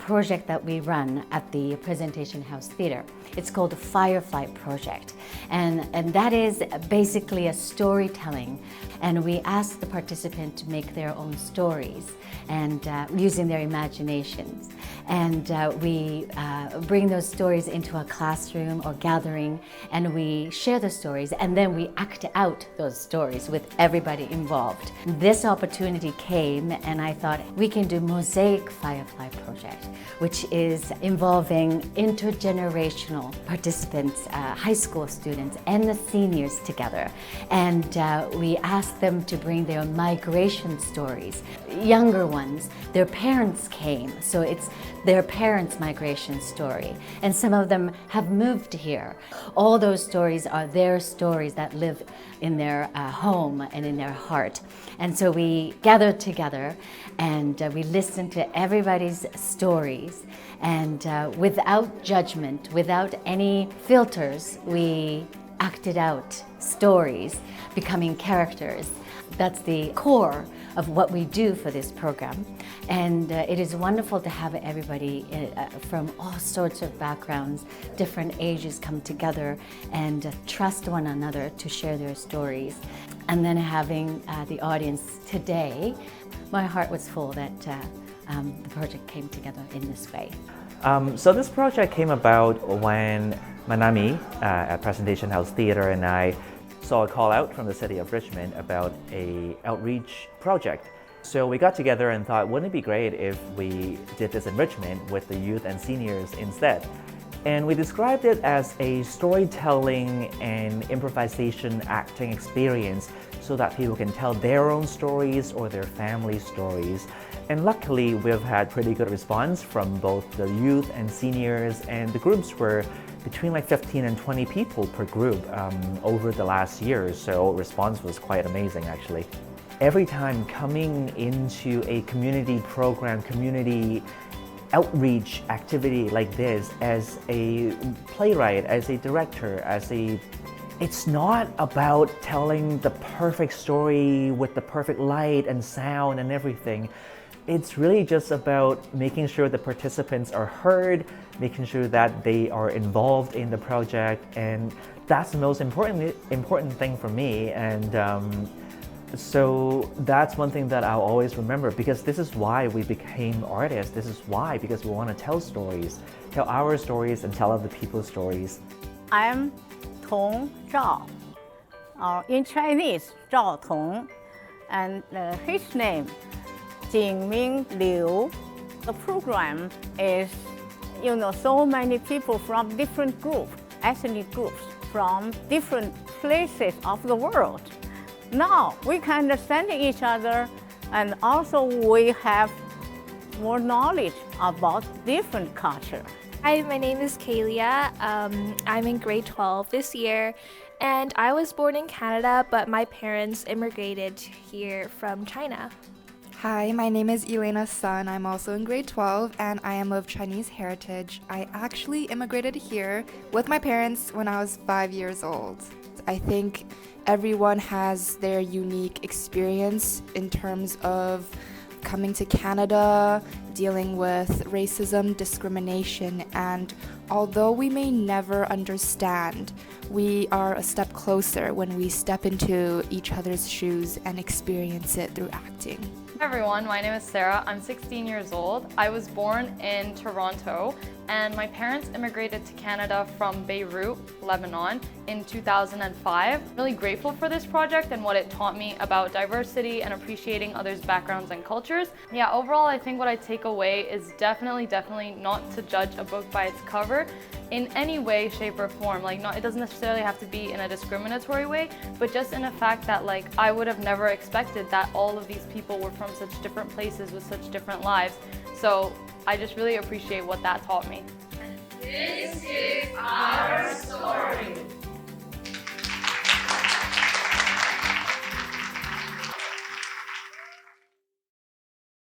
project that we run at the Presentation House Theatre. It's called the Firefly Project, and that is basically a storytelling, and we ask the participant to make their own stories and using their imaginations, and we bring those stories into a classroom or gathering, and we share the stories, and then we act out those stories with everybody involved. This opportunity came, and I thought we can do Mosaic Firefly Project, which is involving intergenerational participants, high school students and the seniors together, and we asked them to bring their migration stories. Younger ones, their parents came, so it's their parents' migration story, and some of them have moved here. All those stories are their stories that live in their home and in their heart. And so we gathered together and we listened to everybody's stories, and without judgment, without any filters, we acted out stories, becoming characters. That's the core of what we do for this program. And it is wonderful to have everybody from all sorts of backgrounds, different ages come together and trust one another to share their stories. And then having the audience today, my heart was full that the project came together in this way. So this project came about when Manami at Presentation House Theatre and I saw a call out from the city of Richmond about an outreach project. So we got together and thought, wouldn't it be great if we did this in Richmond with the youth and seniors instead? And we described it as a storytelling and improvisation acting experience so that people can tell their own stories or their family stories. And luckily, we've had pretty good response from both the youth and seniors, and the groups were between like 15 and 20 people per group over the last year, so response was quite amazing actually. Every time coming into a community program, community outreach activity like this, as a playwright, as a director, it's not about telling the perfect story with the perfect light and sound and everything. It's really just about making sure the participants are heard, making sure that they are involved in the project, and that's the most important thing for me. And so that's one thing that I'll always remember, because this is why we became artists. This is why, because we want to tell stories, tell our stories and tell other people's stories. I'm Tong Zhao, in Chinese, Zhao Tong, and his name, Jingming Liu. The program is, so many people from different groups, ethnic groups, from different places of the world. Now we can understand each other, and also we have more knowledge about different culture. Hi, my name is Kalia. I'm in grade 12 this year, and I was born in Canada, but my parents immigrated here from China. Hi, my name is Elena Sun. I'm also in grade 12 and I am of Chinese heritage. I actually immigrated here with my parents when I was 5 years old. I think everyone has their unique experience in terms of coming to Canada, dealing with racism, discrimination, and although we may never understand, we are a step closer when we step into each other's shoes and experience it through acting. Hi everyone, my name is Sarah. I'm 16 years old. I was born in Toronto, and my parents immigrated to Canada from Beirut, Lebanon in 2005. I'm really grateful for this project and what it taught me about diversity and appreciating others' backgrounds and cultures. Yeah, overall I think what I take away is definitely not to judge a book by its cover in any way, shape, or form. It doesn't necessarily have to be in a discriminatory way, but just in a fact that I would have never expected that all of these people were from such different places with such different lives. So I just really appreciate what that taught me. This is our story.